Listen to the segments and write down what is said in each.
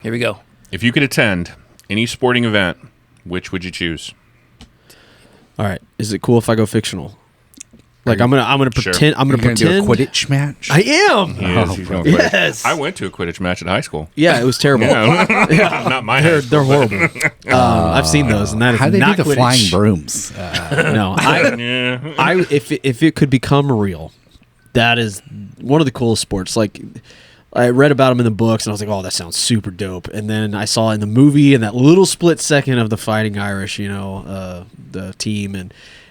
Here we go. If you could attend any sporting event, which would you choose? All right. Is it cool if I go fictional? Like I'm gonna Sure. pretend. I'm gonna pretend. Do a Quidditch match. I am. He's going Quidditch. Yes. I went to a Quidditch match at high school. Yeah, it was terrible. Not my They're high school, horrible. I've seen those, and that is How do they not do the Quidditch. flying brooms? No, Yeah. if it could become real, that is one of the coolest sports. Like I read about them in the books, and I was like, "Oh, that sounds super dope." And then I saw in the movie, in that little split second of the Fighting Irish, the team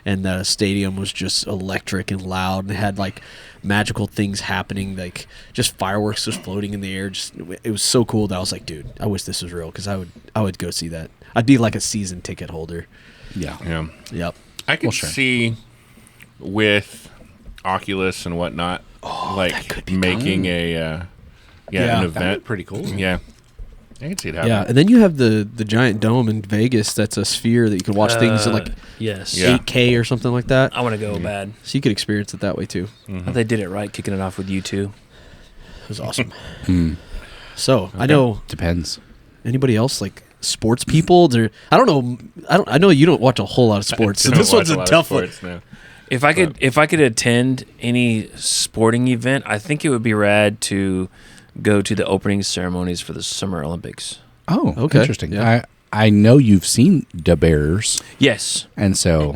and the stadium was just electric and loud, and it had like magical things happening, like just fireworks just floating in the air. Just it was so cool that I was like, "Dude, I wish this was real," because I would go see that. I'd be like a season ticket holder. Yeah. Yep. I could see with Oculus and whatnot, that could be making an event. That'd be pretty cool. Yeah. I can see it happening. Yeah, and then you have the giant dome in Vegas that's a sphere that you can watch things at like Yes. Yeah. 8K or something like that. I want to go bad. So you could experience it that way too. They did it right, kicking it off with you two. It was awesome. So I know Depends. anybody else like sports people. I don't know. I know you don't watch a whole lot of sports, so Don't this one's watch a lot of tough one. sports, no. If I could attend any sporting event, I think it would be rad to go to the opening ceremonies for the Summer Olympics. Oh, Okay. interesting. Yeah. I know you've seen the Bears, Yes. and so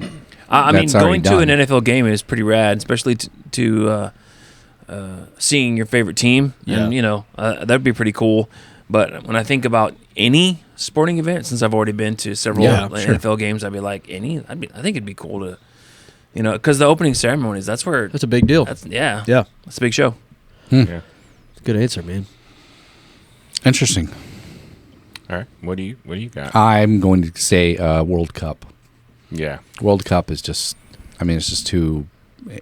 I mean, That's already going to an done. NFL game is pretty rad, especially to seeing your favorite team. Yeah. And, that'd be pretty cool. But when I think about any sporting event, since I've already been to several Yeah, sure. NFL games, I'd be like, I think it'd be cool to, because the opening ceremonies, that's where, That's a big deal. yeah, Yeah, that's a big show. Yeah. good answer, man. interesting. All right. What do you got? I'm going to say World Cup. Yeah. World Cup is just, it's just too,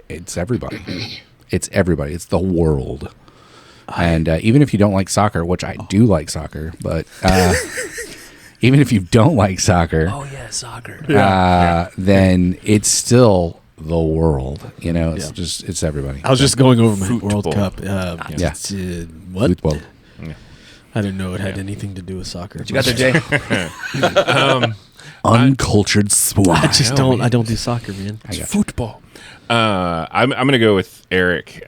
it's everybody. It's everybody. It's the world. And even if you don't like soccer, which I do like soccer, but even if you don't like soccer, Oh, yeah, soccer. then it's still the world. It's everybody. I was just going over my Football. World Cup. Yeah. What? Football. I didn't know it had anything to do with soccer. What you got there, Jay? Uncultured swine. I just don't. I don't do soccer, man. I got you. Football. I'm gonna go with Eric.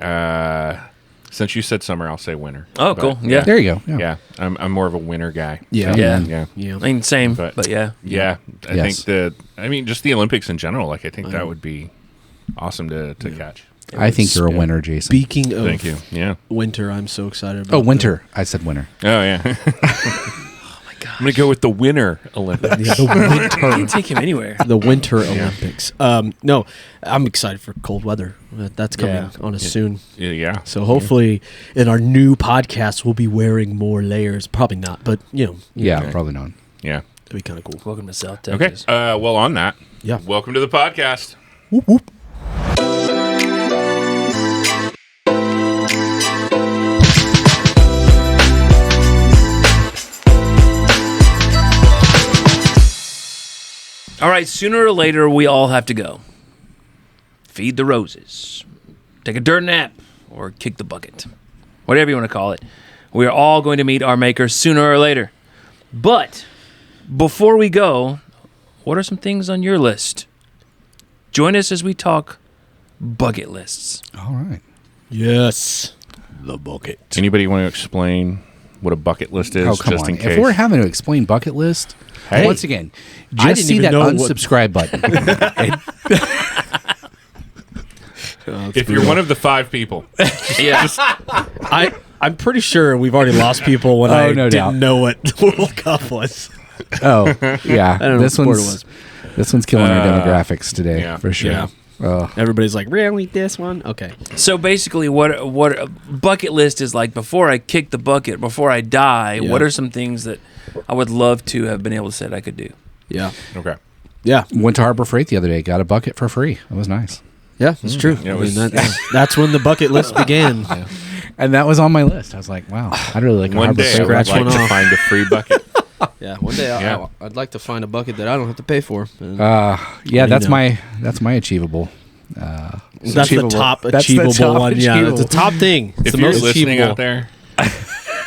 Since you said summer, I'll say winter. Oh, But, cool. Yeah. There you go. Yeah. I'm more of a winter guy. Yeah. Yeah. Yeah. Yeah. I mean, same, But- but yeah. Yeah. I Yes. think just the Olympics in general. Like I think that would be awesome to catch. I think you're a winner, Jason. Speaking of Thank you. Yeah. winter, I'm so excited about. Oh, winter. I said winter. Oh yeah. I'm gonna go with the winter Olympics. The winter. Can't take him anywhere. The Winter Olympics. No, I'm excited for cold weather. That's coming Yeah. on us soon. Yeah. So hopefully, in our new podcast, we'll be wearing more layers. Probably not, but Yeah, Okay. probably not. Yeah. it'd be kind of cool. Welcome to South Okay. Texas. Well, on that. Yeah. Welcome to the podcast. Whoop whoop. All right, sooner or later, we all have to go. Feed the roses, take a dirt nap, or kick the bucket. Whatever you want to call it. We are all going to meet our maker sooner or later. But before we go, what are some things on your list? Join us as we talk bucket lists. All right. Yes. The bucket. Anybody want to explain what a bucket list is? Oh, come just on. in case. If we're having to explain bucket list, Hey. once again, I just didn't see even that know what- unsubscribe button. if you're one of the 5 people, Yeah. I'm pretty sure we've already lost people when I no didn't doubt. know what World Cup was. Oh, yeah. I don't know this what sport it one's this one's killing our demographics today yeah. for sure. Yeah. Oh, Everybody's like, really, this one? Okay. So basically, what a bucket list is like before I kick the bucket, before I die, Yeah. what are some things that I would love to have been able to say I could do? Yeah. okay. Yeah. went to Harbor Freight the other day. Got a bucket for free. It was nice. Yeah, it's true. Yeah, it I was- mean, that's when the bucket list began. And that was on my list. I was like, wow, I'd really like a One Harbor day I Freight. would Scratch like one to off. find a free bucket. Yeah, one day Yeah. I'd like to find a bucket that I don't have to pay for. And Yeah, that's know. my achievable. that's achievable. the top That's the achievable top one. Yeah, it's the achievable. top thing. It's If the you're most listening achievable. out there,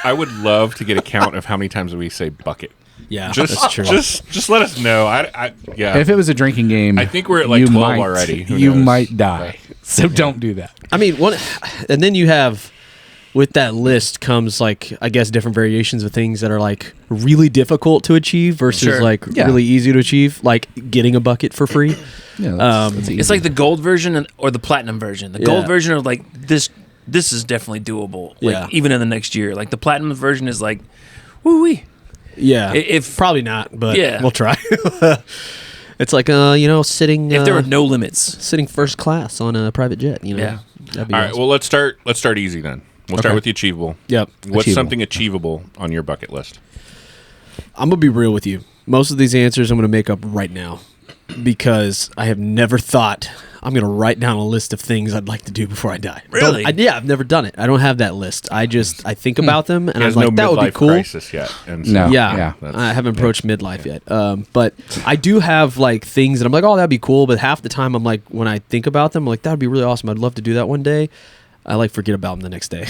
I would love to get a count of how many times we say bucket. Yeah, Just, that's true. just let us know. Yeah. If it was a drinking game, I think we're at like you 12 might, already. Who You knows? might die. So don't do that. I mean, and then you have with that list comes like I guess different variations of things that are like really difficult to achieve versus Sure. like Yeah. really easy to achieve, like getting a bucket for free. Yeah, that's It's like the gold version or the platinum version. The Yeah. gold version of like this is definitely doable. Like, Yeah. even in the next year. Like the platinum version is like, woo wee. Yeah, If probably not, but Yeah. we'll try. It's like sitting if there were no limits. sitting first class on a private jet. Yeah. That'd be All right. awesome. Well, let's start easy then. We'll start Okay. with the achievable. Yep. What's Achievable. something achievable on your bucket list? I'm gonna be real with you. Most of these answers I'm gonna make up right now because I have never thought I'm gonna write down a list of things I'd like to do before I die. Really? Yeah, I've never done it. I don't have that list. I think about them and He I'm has like, no that would be midlife cool. crisis yet. And so, No. Yeah, Yeah. I haven't approached midlife yet. But I do have like things that I'm like, oh, that'd be cool. But half the time, I'm like, when I think about them, I'm like, that'd be really awesome. I'd love to do that one day. I like forget about them the next day.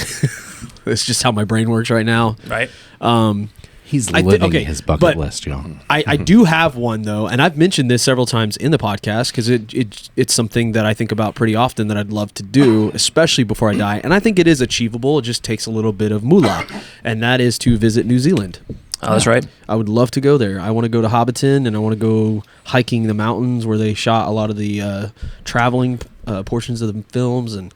It's just how my brain works right now. Right? He's I thi- living okay, his bucket but- list, y'all. I do have one though, and I've mentioned this several times in the podcast because it's something that I think about pretty often that I'd love to do, especially before I die. And I think it is achievable. It just takes a little bit of moolah, and that is to visit New Zealand. Oh, that's right. I would love to go there. I want to go to Hobbiton, and I want to go hiking the mountains where they shot a lot of the traveling portions of the films, and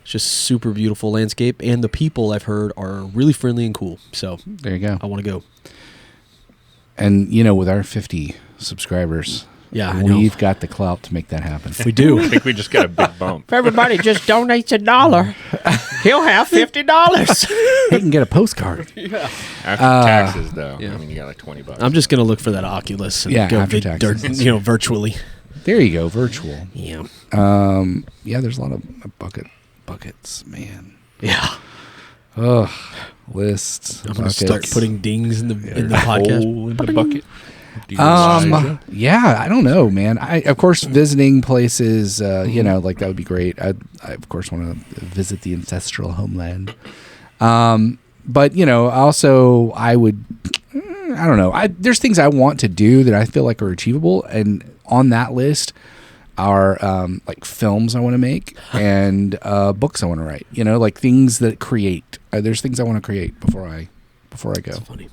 it's just super beautiful landscape. And the people I've heard are really friendly and cool. So There you go. I want to go. And, with our 50 subscribers, Yeah, I know. we've got the clout to make that happen. We do. I think we just got a big bump. If everybody just donates $1, he'll have $50. He can get a postcard. After taxes, though. yeah. I mean, you got like $20. I'm just gonna look for that Oculus and Yeah, go after taxes. virtually. There you go, virtual. Yeah, Yeah, there's a lot of buckets, man. yeah. Ugh, lists. I'm gonna start putting dings in the podcast. Hole in the bucket. Do you Elijah? Yeah, I don't know, man. I of course visiting places, like that would be great. I of course want to visit the ancestral homeland. But also I would, I don't know. There's things I want to do that I feel like are achievable, and on that list are like films I want to make and books I want to write. Like things that create. There's things I want to create before I go. That's funny.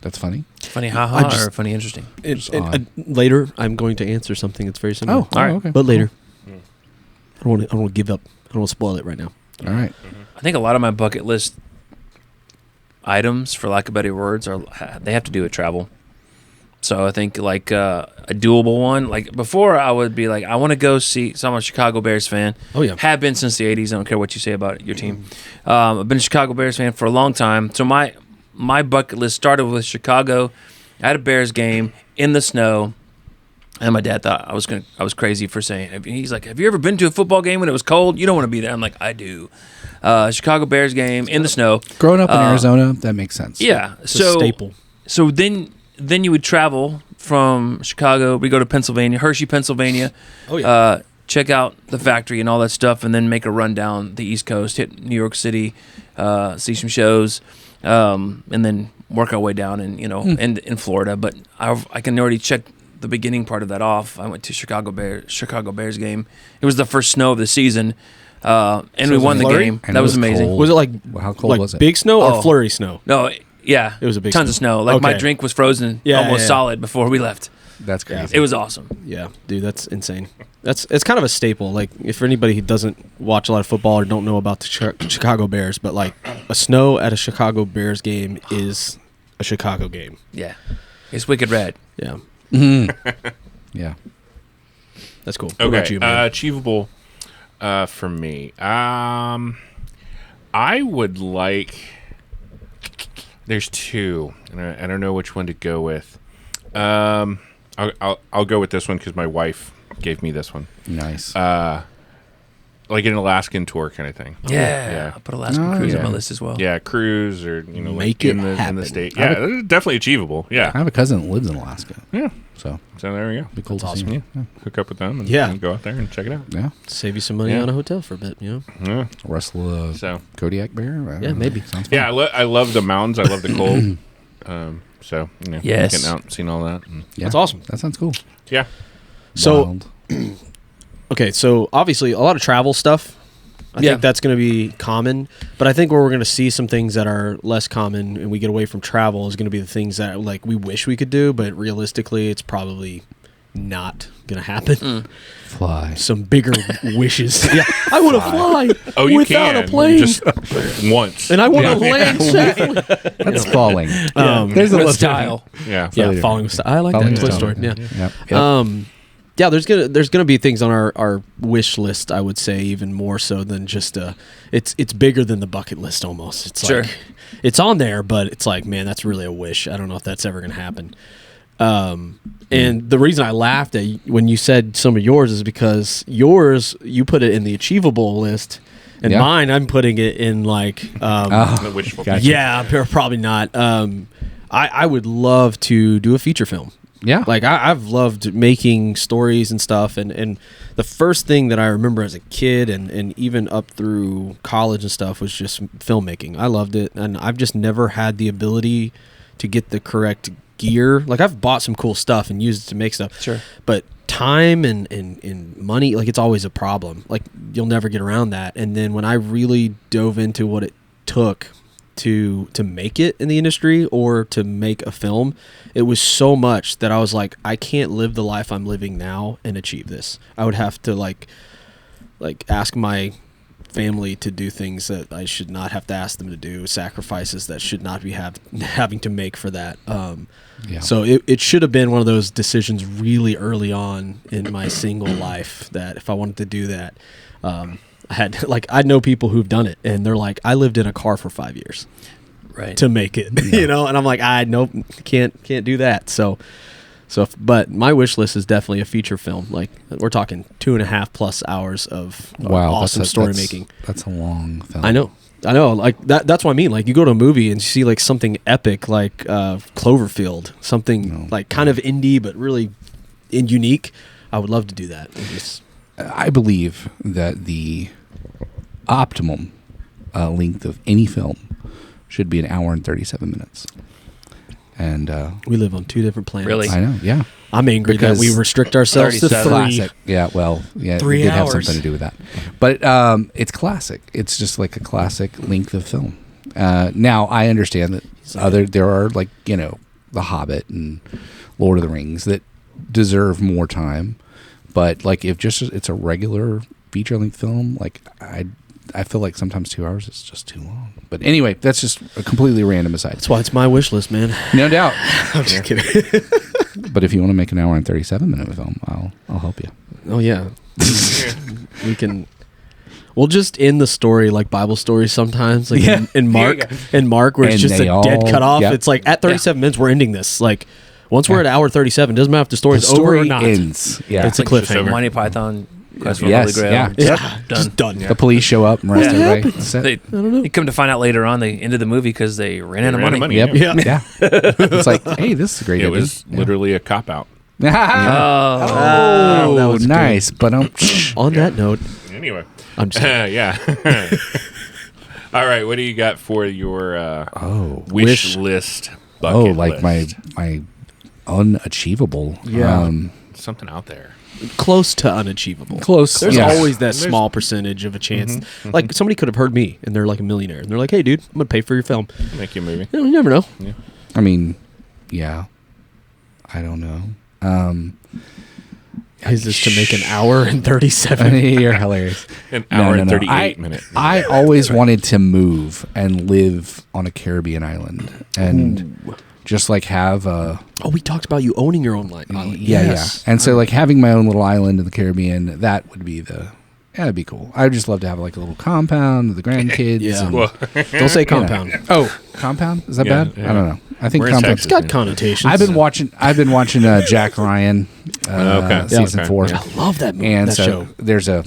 That's funny. Funny haha just- or funny interesting? Later, I'm going to answer something that's very similar. all right. Okay. But later. I don't want to give up. I don't want to spoil it right now. All right. I think a lot of my bucket list items, for lack of better words, they have to do with travel. So I think like a doable one. Like before, I would be like, I want to go see. So I'm a Chicago Bears fan. Oh, yeah. Have been since the '80s. I don't care what you say about your team. I've been a Chicago Bears fan for a long time. So my bucket list started with Chicago at a Bears game in the snow. And my dad thought I was crazy for saying it. He's like, have you ever been to a football game when it was cold? You don't want to be there. I'm like, I do. Chicago Bears game in the snow. Growing up in Arizona, that makes sense. Yeah. It's a staple. So then you would travel from Chicago. We go to Pennsylvania, Hershey, Pennsylvania. Oh, yeah. Check out the factory and all that stuff, and then make a run down the East Coast, hit New York City, see some shows, and then work our way down in Florida. But I can already check the beginning part of that off. I went to Chicago Bears game. It was the first snow of the season, and we won the flurry? game. And That it was was amazing. cold. Was it like How cold like was it? big snow or Oh. flurry snow? No, yeah, It was a big tons of snow. snow. Like my Okay. drink was frozen, Yeah, almost yeah. solid before we left. That's crazy. It was awesome. Yeah, dude, that's insane. It's kind of a staple. Like, if for anybody who doesn't watch a lot of football or don't know about the Chicago Bears, but like a snow at a Chicago Bears game is a Chicago game. Yeah, it's wicked rad. Yeah, Yeah. that's cool. What Okay, about you, man? achievable for me. I would like. There's two, and I don't know which one to go with. I'll go with this one because my wife gave me this one. Nice. Like an Alaskan tour kind of thing. Yeah, I put Alaskan Cruise on yeah. my list as well. Yeah, cruise or Make like it in the happen. state. Yeah, it's definitely achievable. I Yeah, have a cousin that lives in Alaska. yeah. So there we go. be cool That's to awesome. see. Yeah. Hook up with them and, Yeah. and go out there and check it out. Yeah. Save you some money Yeah. on a hotel for a bit, you know? Yeah. Wrestle a So Kodiak bear. I Yeah, don't know. maybe. Sounds fun. yeah, I love the mountains. I love the cold. So Yes. getting out and seeing all that. And, Yeah. That's awesome. That sounds cool. yeah. So, Wild. okay, so obviously a lot of travel stuff. I Yeah. think that's going to be common, but I think where we're going to see some things that are less common and we get away from travel is going to be the things that like we wish we could do, but realistically it's probably not going to happen. Fly. Some bigger wishes. Yeah, I want to fly Oh, you without can a plane. just once. and I want to land safely. That's falling. There's With style. Yeah. Yeah, following with style. I like Following that Toy with Story. style. Yeah. Yep. Yeah, there's gonna be things on our wish list. I would say even more so than just it's bigger than the bucket list almost. It's Sure. like it's on there, but it's like, man, that's really a wish. I don't know if that's ever gonna happen. And the reason I laughed at when you said some of yours is because yours you put it in the achievable list, and Yeah. mine I'm putting it in like The wishful Gotcha. yeah, probably not. I would love to do a feature film. Yeah. Like I've loved making stories and stuff, and the first thing that I remember as a kid and even up through college and stuff was just filmmaking. I loved it, and I've just never had the ability to get the correct gear. Like I've bought some cool stuff and used it to make stuff. Sure. But time and money, like it's always a problem. Like you'll never get around that. And then when I really dove into what it took to make it in the industry or to make a film, it was so much that I was like, I can't live the life I'm living now and achieve this. I would have to like ask my family to do things that I should not have to ask them to do, sacrifices that should not be having to make for that. Yeah. So it should have been one of those decisions really early on in my single life that if I wanted to do that, I know people who've done it and they're like, I lived in a car for 5 years Right. to make it, you know, and I'm like, nope, can't do that. But my wish list is definitely a feature film. Like we're talking 2.5+ hours of Wow. awesome story making. That's a long film. I know. Like that's what I mean. Like you go to a movie and you see like something epic, like Cloverfield, something like kind of indie but really unique. I would love to do that. I believe that the optimum length of any film should be 1 hour and 37 minutes. And We live on two different planets. Really? I know, yeah. I'm angry that we Because restrict ourselves to 37. 3. Classic. Yeah, well, yeah, 3 it did have hours. something to do with that. But it's classic. It's just like a classic length of film. Now, I understand that there are like, The Hobbit and Lord of the Rings that deserve more time. But like if just it's a regular feature-length film, like I feel like sometimes 2 hours is just too long. But anyway, that's just a completely random aside. That's why it's my wish list, man. No doubt. I'm just kidding. But if you want to make 1 hour and 37-minute film, I'll help you. Oh yeah, we can. We'll just end the story like Bible stories sometimes, like Yeah. in Mark, where it's And just they a dead all- cut off. yep. It's like at 37 minutes we're ending this. Like once we're at hour 37, doesn't matter if the story's The story over or not. ends. Yeah. It's a Like just cliffhanger. over. Monty Python, Quest for Yes, Holy Grail. yeah. Yeah, Done. just done. The police show up and arrest Yeah. everybody. Set. They, you come to find out later on, they ended the movie because they ran out of ran out money. of money. Yep. Yeah. Yeah. It's like, hey, this is a great It idea. was literally a cop out. Oh, Oh, that was nice. But On that note, Anyway, I'm just yeah. All right, what do you got for your wish list? Bucket like list? my unachievable. Yeah. Something out there. close to unachievable. Close. There's yeah. always that small percentage of a chance. Like somebody could have heard me and they're like a millionaire and they're like, "Hey, dude, I'm gonna pay for your film." Make you a movie. You never know. I mean, yeah. I don't know. Is this to make 1 hour and 37? You're hilarious. An hour and 38 I, minutes. I always wanted to move and live on a Caribbean island and just like have a Oh, we talked about you owning your own island. yeah. And so like having my own little island in the Caribbean, that would be that'd be cool. I'd just love to have like a little compound with the grandkids. Yeah. and- Well, Don't say compound. Oh, compound? Is that Yeah, bad? yeah. I don't know. I think We're in compound. It's got connotations. I've been watching Jack Ryan Okay. season Okay. 4. Yeah. I love that movie. And that so show. there's a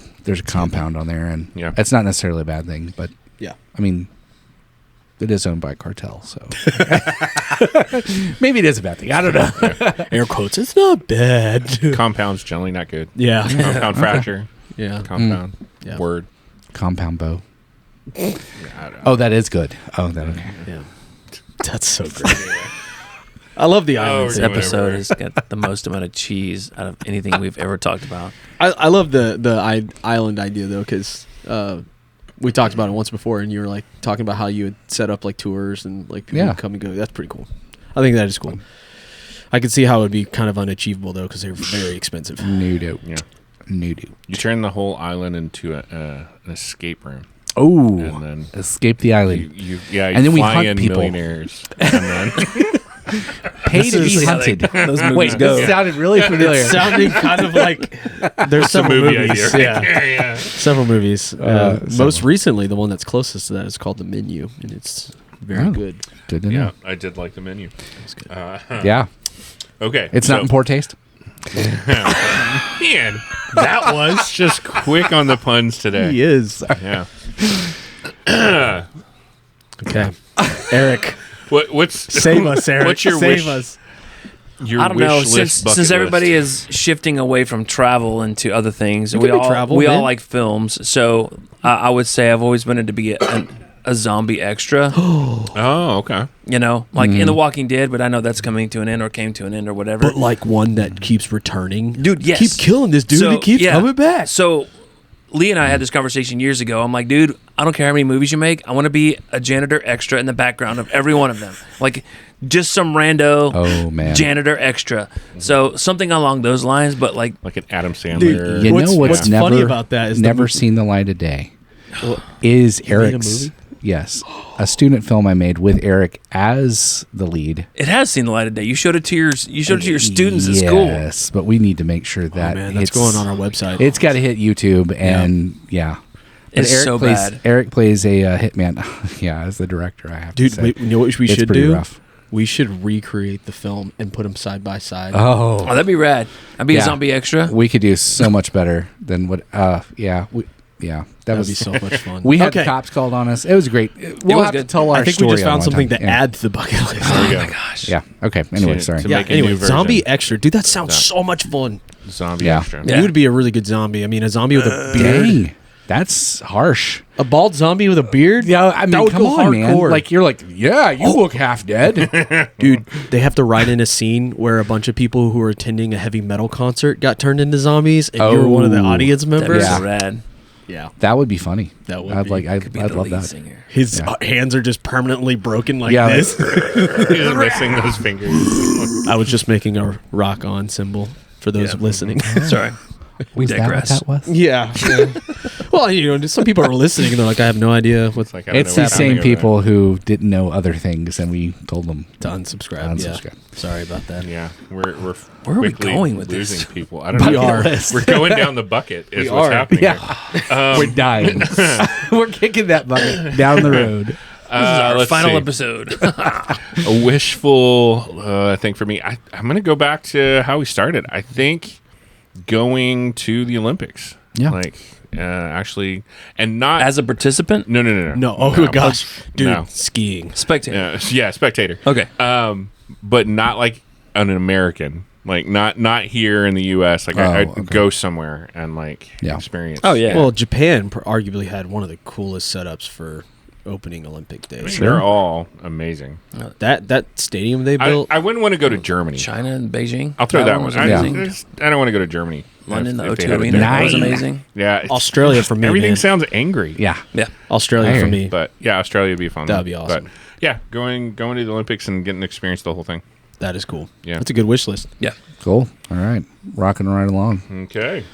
compound on there, and Yeah. it's not necessarily a bad thing, but Yeah. I mean, it is owned by a cartel, so maybe it is a bad thing. I don't know. Air quotes. It's not bad. Compound's generally not good. Yeah. Compound fracture. Yeah. Compound. Yeah. Word. Compound bow. I don't know. Oh, that is good. Oh, that okay. Yeah. That's so great. I love the island. we're This doing episode has got the most amount of cheese out of anything we've ever talked about. I love the island idea though, because we talked about it once before, and you were like talking about how you would set up like tours and like people would come and go. That's pretty cool. I think that is cool. I could see how it would be kind of unachievable though, because they're very expensive. Nudo. Yeah. Nudo. You turn the whole island into an escape room. Oh, And then escape the island. You And then we fly hunt in people. millionaires. And then Pay to be how hunted. those movies Wait, go. this sounded really familiar. It's sounding kind of like there's several movie movies. idea right Yeah, there, yeah. several movies. Most several. recently, the one that's closest to that is called The Menu, and it's very Oh. good. Good to know. Yeah, I did like the menu. It's good. Yeah. Okay. It's not in poor taste. Man, that was just quick on the puns today. He is. Yeah. Okay, Eric, What's save us, Eric. What's your save wish? us. Your I don't wish know. list bucket Since everybody list? is shifting away from travel into other things, It we could be all travel, we all man. like films. So I would say I've always wanted to be a zombie extra. Oh, okay. You know, like in The Walking Dead, but I know that's coming to an end or came to an end or whatever. But like one that keeps returning, Dude, yes. keep killing this dude. So, He keeps yeah. coming back. So Lee and I had this conversation years ago. I'm like, dude, I don't care how many movies you make. I want to be a janitor extra in the background of every one of them. Like just some rando Oh, man. janitor extra. So something along those lines, but like Like an Adam Sandler. Dude, You What's- know what's, what's never funny about that is the never mo- seen the light of day is made a Eric's. movie? Yes, a student film I made with Eric as the lead. it has seen the light of day. You showed it to your students at school. Yes, but we need to make sure that Man, that's it's going on our website. It's got to hit YouTube, and yeah. But It's so plays, bad. Eric plays a hitman. Yeah, as the director, I have Dude, to say. wait, you know what we It's should pretty do? rough. We should recreate the film and put them side by side. Oh, Oh, that'd be rad. I'd be a Yeah. zombie extra. we could do so much better than what. That That'd was be so much fun. We had Okay. the cops called on us. It was great. We'll was have to good. tell our I think story we just on found one something time. to Yeah. add to the bucket list. There you Oh my go. gosh. Yeah. Okay. Anyway, To- sorry. to Yeah, make a anyway, new zombie version. extra. Dude, that sounds Yeah. so much fun. Zombie Yeah. extra. Yeah. You would be a really good zombie. I mean, a zombie with a beard. Dang, that's harsh. A bald zombie with a beard? Yeah, I mean, that would come go on, man. hardcore. Like you're like, yeah, you look half dead. Dude, they have to write in a scene where a bunch of people who were attending a heavy metal concert got turned into zombies, and you were one of the Oh. audience That'd be members. Yeah. so rad. Yeah. That would be funny. That would I'd be- like. Could be I'd the love lead that. singer. His Yeah. hands are just permanently broken like Yeah, this. He's missing those fingers. I was just making a rock on symbol for those Yeah. listening. Sorry. Was that what digress. that was? yeah. Well, you know, some people are listening and they're like, I have no idea what's Like, I don't It's know the what's happening same over people who didn't know other things, and we told them. to unsubscribe. Unsubscribe. Yeah. Sorry about that. there. Yeah, we're Where are we quickly going with losing this? people. I don't know. We are. We're going down the bucket. Is We what's are. happening. Yeah, we're dying. We're kicking that bucket down the road. This is our let's final see. episode. A wishful thing for me. I'm going to go back to how we started. I think going to the Olympics. Yeah. Like, actually, and not As a participant? No. No. Oh, my gosh. Dude, No. skiing. Spectator. Yeah, spectator. Okay. But not like an American. Like not here in the U.S. Like Oh, I'd okay. go somewhere and like Yeah. experience. Oh, yeah. Well, Japan arguably had one of the coolest setups for opening Olympic I mean, days. they're all amazing. That stadium they built. I wouldn't want to go to Germany. China and Beijing. I'll throw that was one. amazing. I don't want to go to Germany. London, the If they O2 have it Arena. there. That was Nine. amazing. Yeah, it's- Australia for me, Everything man. sounds angry. Yeah, Yeah. Australia I for hear me. But yeah, Australia would be fun. That'd be awesome. But yeah, going to the Olympics and getting to experience the whole thing. That is cool. Yeah. That's a good wish list. Yeah. cool. All right, rocking right along. Okay.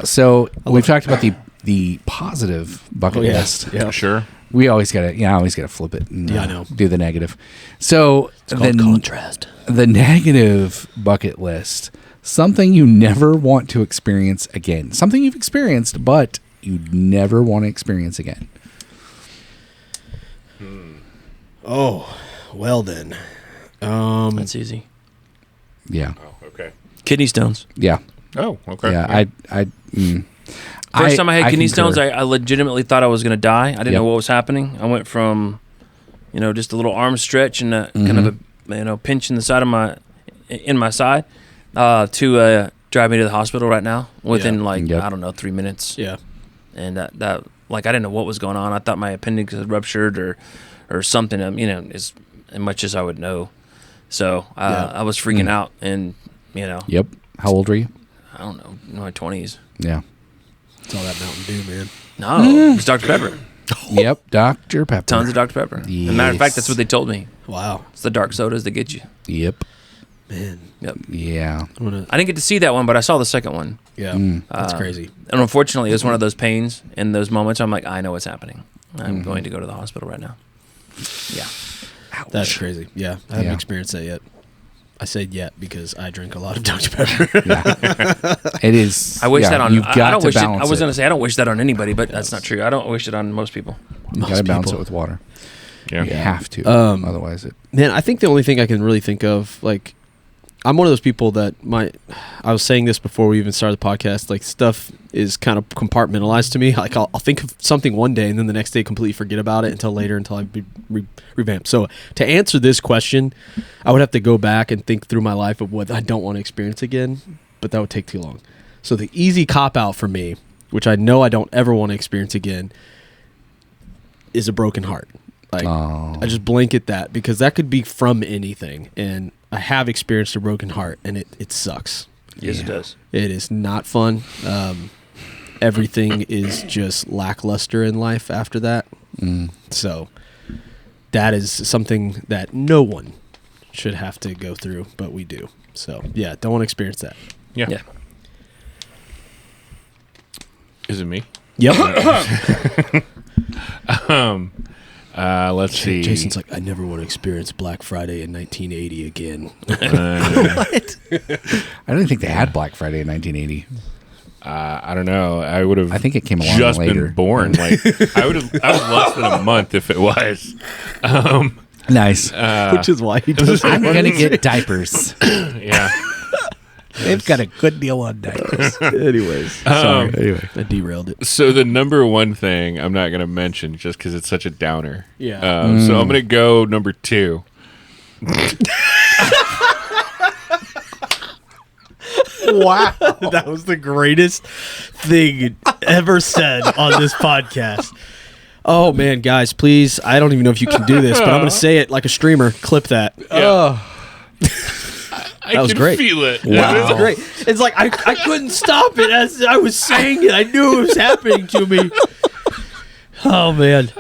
So we've talked about the positive bucket list. Yeah. Sure. We always gotta, I always gotta flip it and Yeah, I know. do the negative. So It's called contrast. the negative bucket list, something you never want to experience again, something you've experienced but you never want to experience again. Oh, well then. That's easy. Yeah, Oh, okay. Kidney stones. yeah, Oh, okay. yeah. First time I had kidney concur. stones, I legitimately thought I was going to die. I didn't Yep. know what was happening. I went from just a little arm stretch and kind of a pinch in the side of my side to drive me to the hospital right now within I don't know 3 minutes. Yeah. And that I didn't know what was going on. I thought my appendix had ruptured or something. As much as I would know. So I was freaking out, and Yep. How old were you? I don't know, in my 20s. Yeah. It's all that Mountain Dew, man. No, it's Dr. Pepper. Yep. Dr. Pepper. Tons of Dr. Pepper. As a matter of fact, that's what they told me. Wow. It's the dark sodas that get you. Yep. Man. Yep. Yeah. I didn't get to see that one, but I saw the second one. Yeah. That's crazy. And unfortunately, it was one of those pains in those moments. I'm like, I know what's happening. I'm going to go to the hospital right now. Yeah. Ouch. That's crazy. Yeah. I haven't experienced that yet. I said yet because I drink a lot of Dr. Pepper. It is. I wish that on. You've got I don't to wish it, I balance was it. going to say I don't wish that on anybody, but that's not true. I don't wish it on most people. You got to balance it with water. Yeah. You have to. Otherwise, it. Man, I think the only thing I can really think of, I'm one of those people that I was saying this before we even started the podcast, stuff is kind of compartmentalized to me. I'll think of something one day and then the next day completely forget about it until I revamp. So to answer this question, I would have to go back and think through my life of what I don't want to experience again, but that would take too long. So the easy cop out for me, which I know I don't ever want to experience again, is a broken heart. I just blanket that because that could be from anything, and I have experienced a broken heart, and it sucks. Yes, it does. It is not fun. Everything is just lackluster in life after that. So that is something that no one should have to go through, but we do. So yeah, don't want to experience that. Yeah. Is it me? Yep. Let's see. Jason's like, I never want to experience Black Friday in 1980 again. I don't think they had Black Friday in 1980. I don't know. I would have. I think it came along just later. been born. I was less than a month if it was. Nice. Which is why he doesn't. I'm gonna get diapers. Yeah. They've got a good deal on diapers. Anyways, sorry. Anyway. I derailed it. So the number one thing I'm not going to mention just because it's such a downer. Yeah. So I'm going to go number 2. Wow. That was the greatest thing ever said on this podcast. Oh, man, guys, please. I don't even know if you can do this, but I'm going to say it like a streamer. Clip that. Yeah. That was great. Feel it. Wow. That was great. It's like I couldn't stop it as I was saying it. I knew it was happening to me. Oh, man.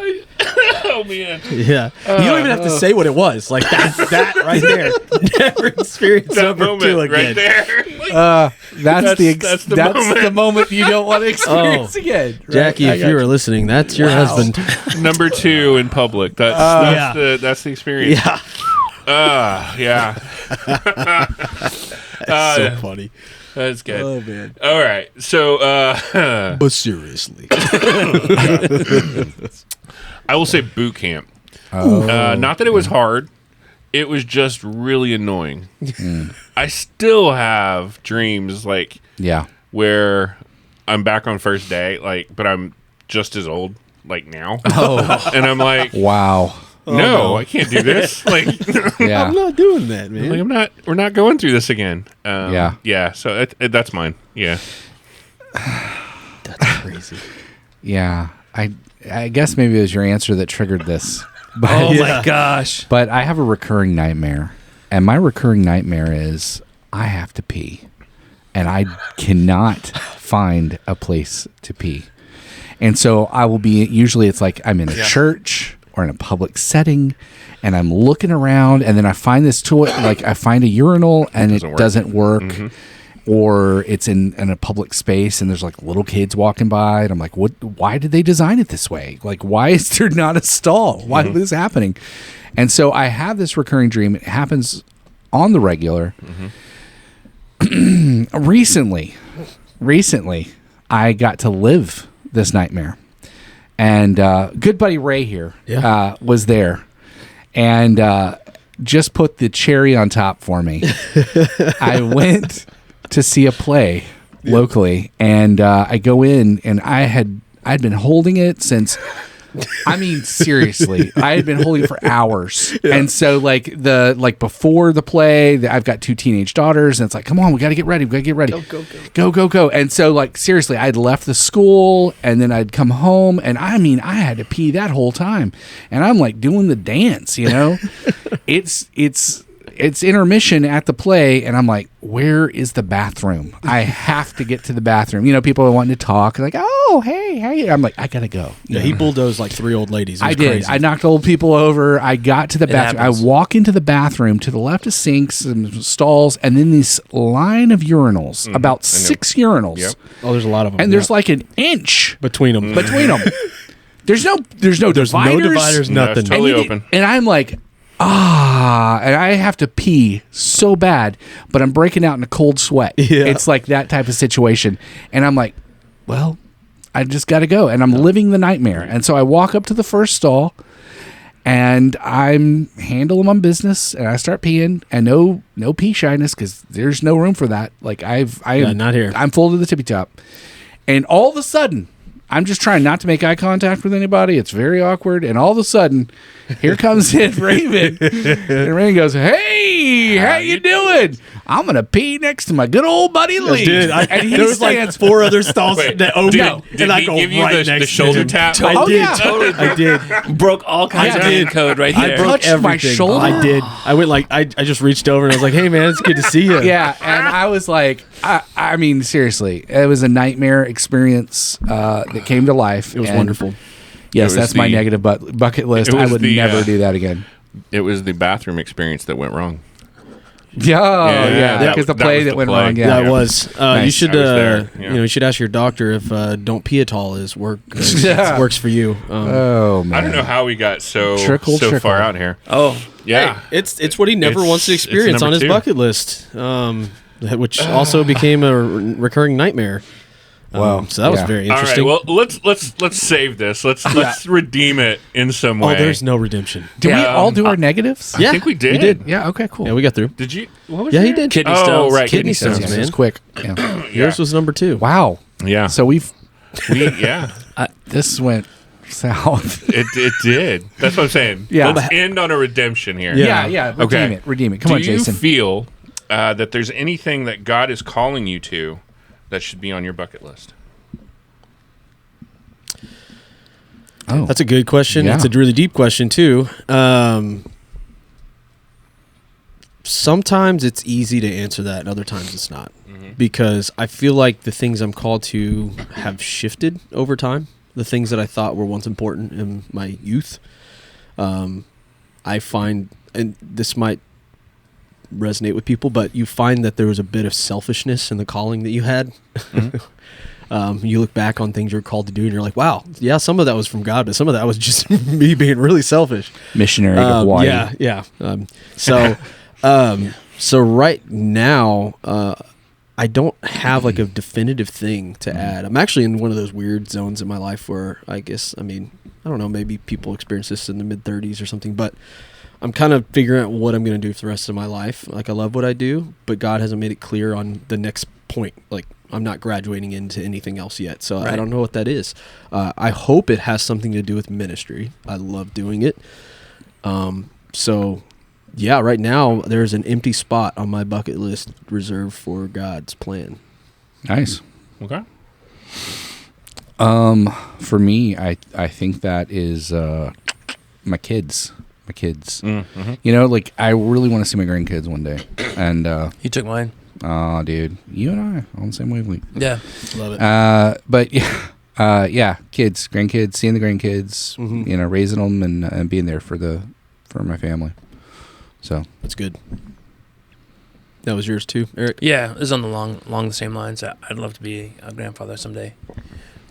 Oh, man. Yeah. You don't even have to say what it was. Like that right there. Never experienced That number moment 2 again. right there. That's the moment you don't want to experience again. Right? Jackie, if you are listening, that's your husband. Number 2 in public. That's the experience. Yeah. Yeah. So funny. That's good. Oh, man. All right. So, But seriously. I will say boot camp. Not that it was hard. It was just really annoying. I still have dreams where I'm back on first day, but I'm just as old now. Oh. And I'm like, Wow. no, I can't do this. Yeah. I'm not doing that, man. We're not going through this again. Yeah. So that's mine. Yeah. That's crazy. Yeah. I guess maybe it was your answer that triggered this. But, Oh my gosh. But I have a recurring nightmare. And my recurring nightmare is I have to pee. And I cannot find a place to pee. And so I will be, usually it's like I'm in a church or in a public setting, and I'm looking around, and then I find this toilet, I find a urinal, and it doesn't work. Mm-hmm. Or it's in a public space, and there's little kids walking by, and I'm like, "What? Why did they design it this way? Why is there not a stall? Why is this happening?" And so I have this recurring dream. It happens on the regular. Mm-hmm. Recently, I got to live this nightmare. And good buddy Ray here was there and just put the cherry on top for me. I went to see a play locally, and I go in, and I'd been holding it since I mean, seriously, I had been holding for hours, and so before the play, I've got 2 teenage daughters, and it's like, come on, we got to get ready, go, and so seriously, I'd left the school, and then I'd come home, and I mean, I had to pee that whole time, and I'm like doing the dance, it's intermission at the play, and I'm like, where is the bathroom? I have to get to the bathroom. People are wanting to talk, like, oh, hey, how you? I'm like, I gotta go. Yeah, he bulldozed like 3 old ladies. It was I did. crazy. I knocked old people over. I got to the bathroom. happens. I walk into the bathroom. To the left of sinks and stalls, and then this line of urinals, about 6 urinals. Yep. Oh, there's a lot of them. And there's like an inch between them. There's no dividers. No dividers, No, nothing. it's totally open. And I'm like, and I have to pee so bad, but I'm breaking out in a cold sweat. Yeah. It's like that type of situation. And I'm like, well, I just got to go. And I'm living the nightmare. And so I walk up to the first stall, and I'm handling my business, and I start peeing, and no pee shyness, because there's no room for that. Like not here. I'm full to the tippy top. And all of a sudden, I'm just trying not to make eye contact with anybody. It's very awkward. And all of a sudden, here comes in Raven. And Raven goes, hey, how you doing? I'm going to pee next to my good old buddy Lee. Dude, and he there was like 4 other stalls Wait, that opened. did I he go give you right the next shoulder to him. tap? I Oh, did. yeah. Totally I did. broke all kinds of did. code right I there. touched my Everything. shoulder. I did. I went I just reached over and I was like, hey man, it's good to see you. Yeah, and I was like, I mean, seriously, it was a nightmare experience that came to life. It was And wonderful. Yes, It was that's my the- negative bucket list. it I was would the, never uh, do that again. It was the bathroom experience that went wrong. Yeah, because the that play was that the went play. wrong. Yeah, Yeah, it was. You Nice. should, I was there, yeah. you should ask your doctor if "don't pee at all" is Yeah. works for you. Oh man, I don't know how we got so Trickle. far out here. Oh, Yeah. Hey, it's what he never It's- wants to it's experience on number his 2. bucket list, which also became a recurring nightmare. Wow. So that was Yeah. very All right. interesting. Well, let's save this. Let's redeem it in some way. oh, there's no redemption. Did we Yeah, all do our negatives? Yeah, I think we did. We did. Yeah. Okay. Cool. Yeah, we got through. Did you? What was Yeah, he yours? did. Kidney Oh, stones. right. Kidney Stones, stones, man. man. It's quick. Yeah. Yours was number 2. Wow. Yeah. So yeah. this went south. It did. That's what I'm saying. Yeah. Let's end on a redemption here. Yeah. Yeah. Okay. Redeem it. Come on, Do you Jason. feel that there's anything that God is calling you to that should be on your bucket list? Oh, That's a good question. Yeah. It's a really deep question too. Sometimes it's easy to answer that, and other times it's not, because I feel like the things I'm called to have shifted over time. The things that I thought were once important in my youth, I find, and this might resonate with people, but you find that there was a bit of selfishness in the calling that you had. You look back on things you're called to do, and you're like, "Wow, yeah, some of that was from God, but some of that was just me being really selfish." missionary to Hawaii. Yeah. So right now, I don't have like a definitive thing to add. I'm actually in one of those weird zones in my life where I don't know, maybe people experience this in the mid 30s or something, but I'm kind of figuring out what I'm going to do for the rest of my life. Like, I love what I do, but God hasn't made it clear on the next point. Like, I'm not graduating into anything else yet, so I don't know what that is. I hope it has something to do with ministry. I love doing it. So yeah, right now there's an empty spot on my bucket list reserved for God's plan. Nice. Okay. For me, I think that is my kids. Mm-hmm. Like I really want to see my grandkids one day. And you took mine. oh, dude, you and I on the same wavelength. Yeah. Love it. But yeah, kids, grandkids, seeing the grandkids, raising them and being there for my family. So That's good. That was yours too, Eric? Yeah, it was on along the same lines. I'd love to be a grandfather someday.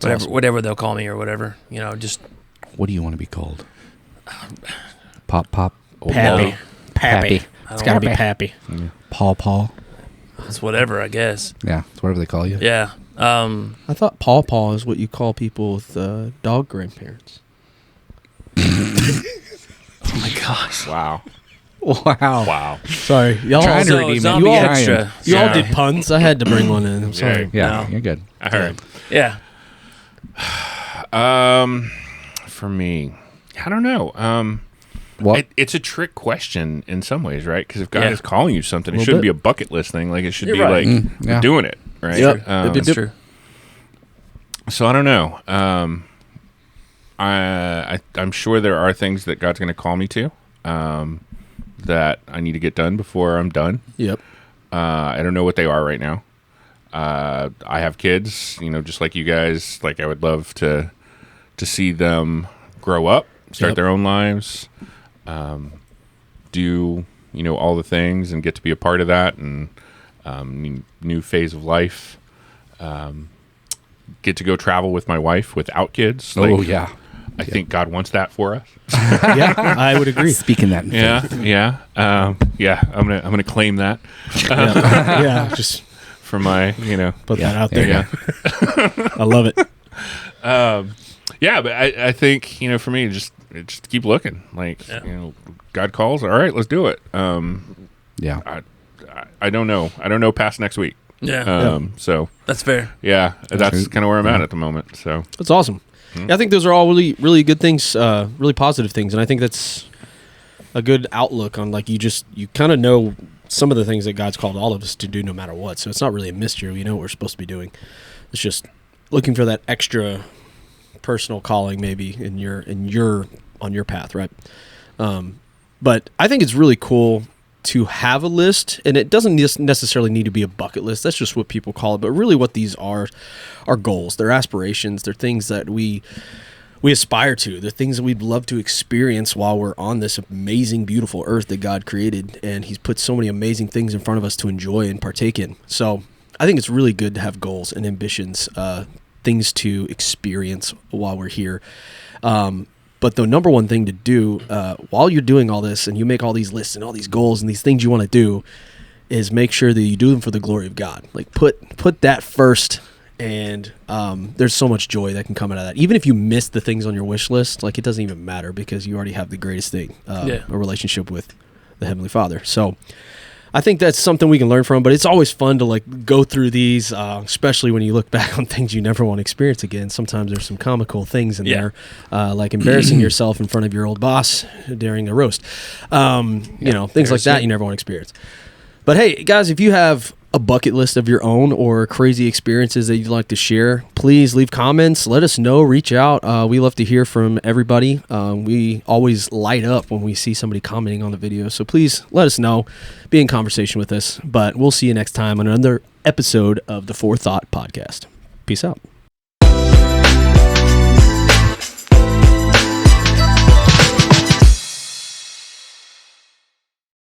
awesome. Whatever they'll call me or whatever. Just what do you want to be called? Pop. Oh, Pappy. Pappy. It's got to be Pappy. Paul. it's whatever, I guess. Yeah, it's whatever they call you. Yeah. I thought Paw is what you call people with dog grandparents. Oh my gosh. Wow. Wow. Sorry, y'all. Trying to So, redeem it. zombie You all- extra. You all Yeah. did puns. I had to bring one in. I'm sorry. Yeah, No. you're good. All right. Yeah. for me, I don't know. What? It's a trick question in some ways, right? Because if God Yeah. is calling you something, it Little shouldn't bit. be a bucket list thing. Like it should You're be right. like yeah. we're doing it, right? Yep. That's true. So I don't know. I'm sure there are things that God's going to call me to that I need to get done before I'm done. Yep. I don't know what they are right now. I have kids, just like you guys. Like I would love to see them grow up, start Yep. their own lives, do all the things, and get to be a part of that, and new phase of life. Get to go travel with my wife without kids. Oh, yeah. I think God wants that for us. Yeah, I would agree. Speaking that in faith. Yeah. I'm gonna claim that Yeah, just for my, put that out there. yeah. I love it. Yeah, but I think, for me, just keep looking. Like, God calls. All right, let's do it. Yeah. I don't know. I don't know past next week. Yeah. So That's fair. yeah, that's true. kind of where I'm at the moment. So That's awesome. Yeah, I think those are all really, really good things, really positive things, and I think that's a good outlook on like you kind of know some of the things that God's called all of us to do, no matter what. So it's not really a mystery. We know what we're supposed to be doing. It's just looking for that extra personal calling, maybe on your path, right? But I think it's really cool to have a list, and it doesn't necessarily need to be a bucket list. That's just what people call it. But really what these are goals. They're aspirations. They're things that we aspire to. They're things that we'd love to experience while we're on this amazing, beautiful earth that God created. And he's put so many amazing things in front of us to enjoy and partake in. So I think it's really good to have goals and ambitions, things to experience while we're here. But the number one thing to do while you're doing all this and you make all these lists and all these goals and these things you want to do is make sure that you do them for the glory of God. Like put that first, and there's so much joy that can come out of that. Even if you miss the things on your wish list, like it doesn't even matter because you already have the greatest thing, a relationship with the Heavenly Father. So I think that's something we can learn from, but it's always fun to like go through these, especially when you look back on things you never want to experience again. Sometimes there's some comical things in there, like embarrassing yourself in front of your old boss during a roast, things like that you never want to experience. But hey, guys, if you have a bucket list of your own or crazy experiences that you'd like to share, please leave comments. Let us know. Reach out. We love to hear from everybody. We always light up when we see somebody commenting on the video. So please let us know. Be in conversation with us. But we'll see you next time on another episode of the 4THOUGHT podcast. Peace out.